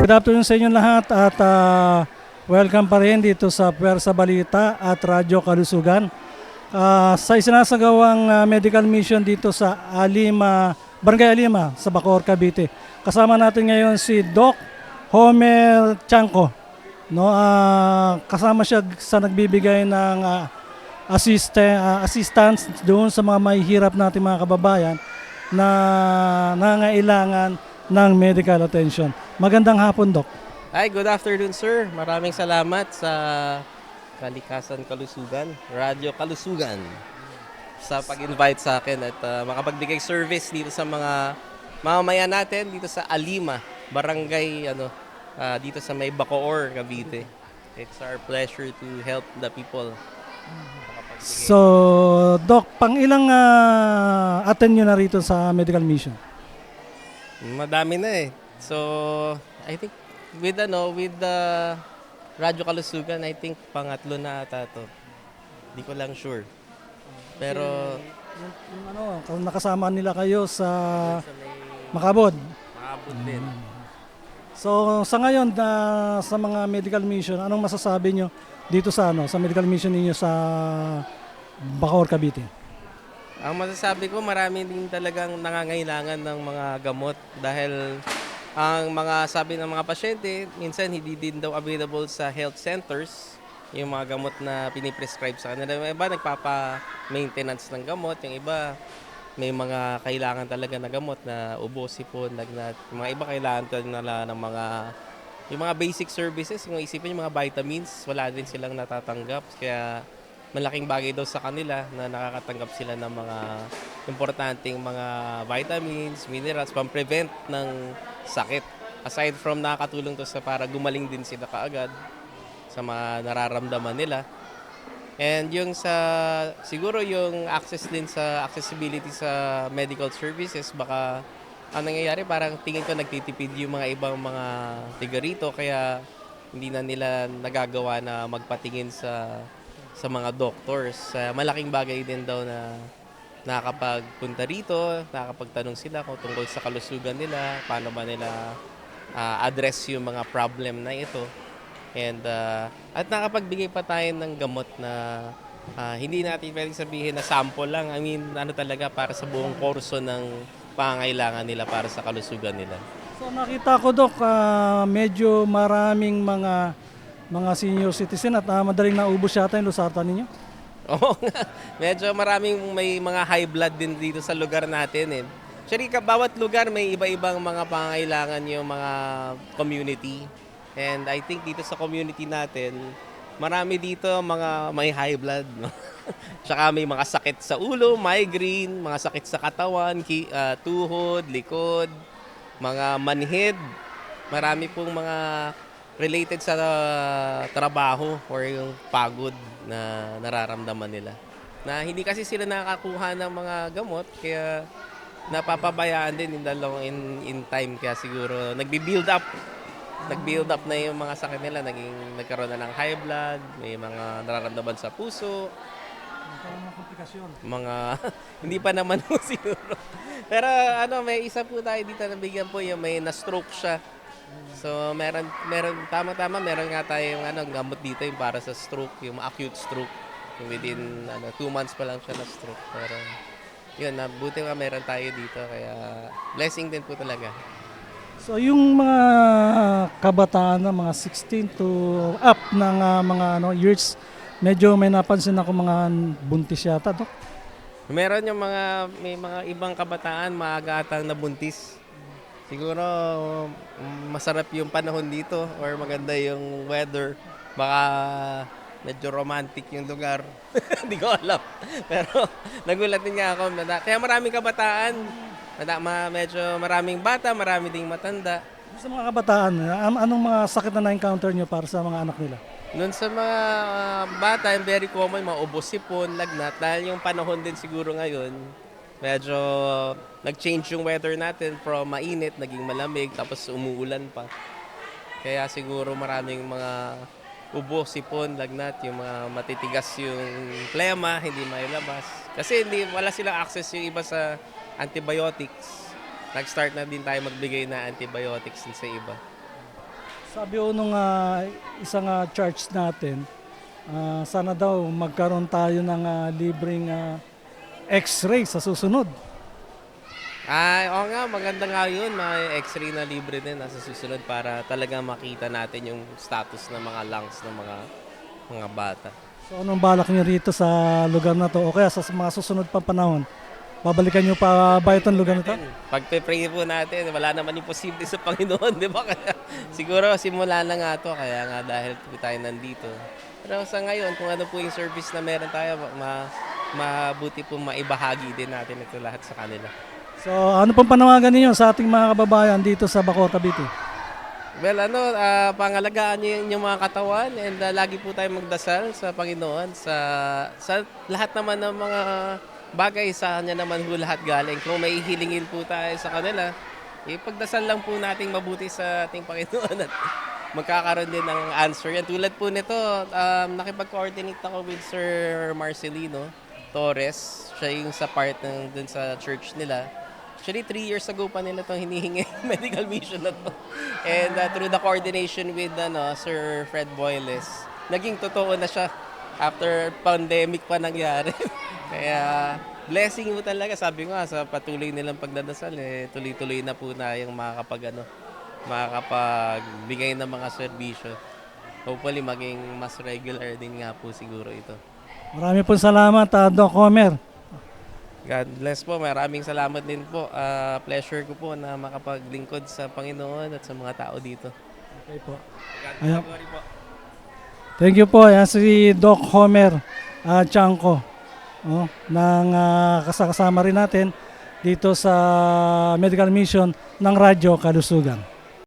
Good afternoon sa inyo lahat at welcome pa rin dito sa Pwersa Balita at Radyo Kalusugan. Sa isinasagawang medical mission dito sa Barangay Alima sa Bacoor, Cavite. Kasama natin ngayon si Doc Homer Chanco. No, kasama siya sa nagbibigay ng assistance doon sa mga mahihirap nating mga kababayan na nangangailangan ng medical attention. Magandang hapon, Doc. Hi, good afternoon, sir. Maraming salamat sa Kalikasan Kalusugan, Radyo Kalusugan, sa pag-invite sa akin at makapagbigay service dito sa mga mamamayan natin dito sa Alima, Barangay dito sa may Bacoor, Cavite. It's our pleasure to help the people. So, Doc, pang ilang attend nyo na rito sa medical mission? Madami na eh. So, I think with the Radyo Kalusugan, I think pangatlo na ata to. Di ko lang sure. Pero Yung nakasama nila kayo sa Makabod. maabot din. So, sa ngayon sa mga medical mission, anong masasabi nyo dito sa sa medical mission ninyo sa Bacoor, Cavite? Ang masasabi ko, marami din talagang nangangailangan ng mga gamot dahil ang mga sabi ng mga pasyente, minsan hindi din daw available sa health centers yung mga gamot na piniprescribe sa kanila. Yung iba nagpapa-maintenance ng gamot, yung iba may mga kailangan talaga na gamot na ubo, sipon, lagnat. Yung mga iba kailangan talaga ng yung mga basic services, kung isipin yung mga vitamins, wala din silang natatanggap. Kaya malaking bagay daw sa kanila na nakakatanggap sila ng mga importanteng mga vitamins, minerals, pang-prevent ng sakit. Aside from nakakatulong to sa para gumaling din sila kaagad sa mga nararamdaman nila. And siguro yung accessibility sa medical services, baka ang nangyayari parang tingin ko nagtitipid yung mga ibang mga tiga rito kaya hindi na nila nagagawa na magpatingin sa mga doctors. Malaking bagay din daw na nakakapagpunta rito, nakakapagtanong sila kung tungkol sa kalusugan nila, paano ba nila address yung mga problem na ito. And at nakapagbigay pa tayo ng gamot na hindi natin pwedeng sabihin na sample lang. I mean, talaga para sa buong kurso ng pangangailangan nila para sa kalusugan nila. So, nakita ko, Doc, medyo maraming mga senior citizen at madaling naubos yata yung losartan ninyo? Oo nga. Medyo may mga high blood din dito sa lugar natin eh. Actually, bawat lugar may iba-ibang mga pangangailangan yung mga community. And I think dito sa community natin, marami dito mga may high blood. No? Tsaka may mga sakit sa ulo, migraine, mga sakit sa katawan, tuhod, likod, mga manhid. Marami pong mga related sa trabaho or yung pagod na nararamdaman nila. Na hindi kasi sila nakakakuha ng mga gamot, kaya napapabayaan din in time. Kaya siguro nagbi-build up na yung mga sakit nila. Nagkaroon na ng high blood, may mga nararamdaman sa puso. Mga komplikasyon. Hindi pa naman po siguro. Pero may isa po tayo dito na bigyan po yung may na-stroke siya. So meron tama-tama meron nga tayong gamot dito yung para sa stroke, yung acute stroke. Yung within 2 months pa lang siya na stroke. Pero yun, buti nga meron tayo dito kaya blessing din po talaga. So, yung mga kabataan na mga 16 to up ng mga years, medyo may napansin ako mga buntis yata, Doc. Meron may mga ibang kabataan maaga atang nabuntis. Siguro masarap yung panahon dito or maganda yung weather. Baka medyo romantic yung lugar. Hindi ko alam. Pero nagulat din nga ako. Kaya maraming kabataan. Medyo maraming bata, marami ding matanda. Sa mga kabataan, anong mga sakit na na-encounter nyo para sa mga anak nila? Noon sa mga bata, very common, mga ubo, sipon, lagnat. Dahil yung panahon din siguro ngayon, medyo nag-change yung weather natin from mainit, naging malamig, tapos umuulan pa. Kaya siguro maraming mga ubo, sipon, lagnat, yung mga matitigas yung plema, hindi mailabas. Kasi wala silang access yung iba sa antibiotics. Nag-start na din tayo magbigay na antibiotics sa iba. Sabi ko nung isang church natin, sana daw magkaroon tayo ng libreng X-ray sa susunod. Oo nga, maganda nga yun. May x-ray na libre din nasa susunod para talagang makita natin yung status ng mga lungs ng mga bata. So anong balak niyo rito sa lugar na to o kaya sa mga susunod pang panahon? Babalikan niyo pa ba itong lugar na to? Pagpe-pray po natin, wala naman imposible sa Panginoon, di ba? Kaya, siguro simula na nga to, kaya nga dahil po tayo nandito. Pero sa ngayon, kung ano po yung service na meron tayo, mabuti po maibahagi din natin ito lahat sa kanila. So ano pong panawagan niyo sa ating mga kababayan dito sa Bacoor, Cavite? Well, pangalagaan niyo yung inyong mga katawan and lagi po tayong magdasal sa Panginoon sa lahat naman ng mga bagay sa Kanya naman po lahat galing. Kung may hilingin po tayo sa kanila, ipagdasal lang po nating mabuti sa ating Panginoon at magkakaroon din ng answer yan. Tulad po nito, nakipag-coordinate ako with Sir Marcelino Torres. Siya yung sa part dun sa church nila. Actually, 3 years ago pa nila itong hinihingi medical mission na to. And through the coordination with Sir Fred Boyles, naging totoo na siya after pandemic pa nangyari. Kaya blessing mo talaga. Sabi ko nga, sa patuloy nilang pagdadasal, tuloy-tuloy na po na yung makakapagbigay ng mga serbisyo. Hopefully, maging mas regular din nga po siguro ito. Marami pong salamat, Doc Homer. God bless po. Maraming salamat din po. Pleasure ko po na makapaglingkod sa Panginoon at sa mga tao dito. Okay po. God Ayun. glory po. Thank you po. Yan si Doc Homer Chanco. Nang kasama rin natin dito sa medical mission ng Radyo Kalusugan.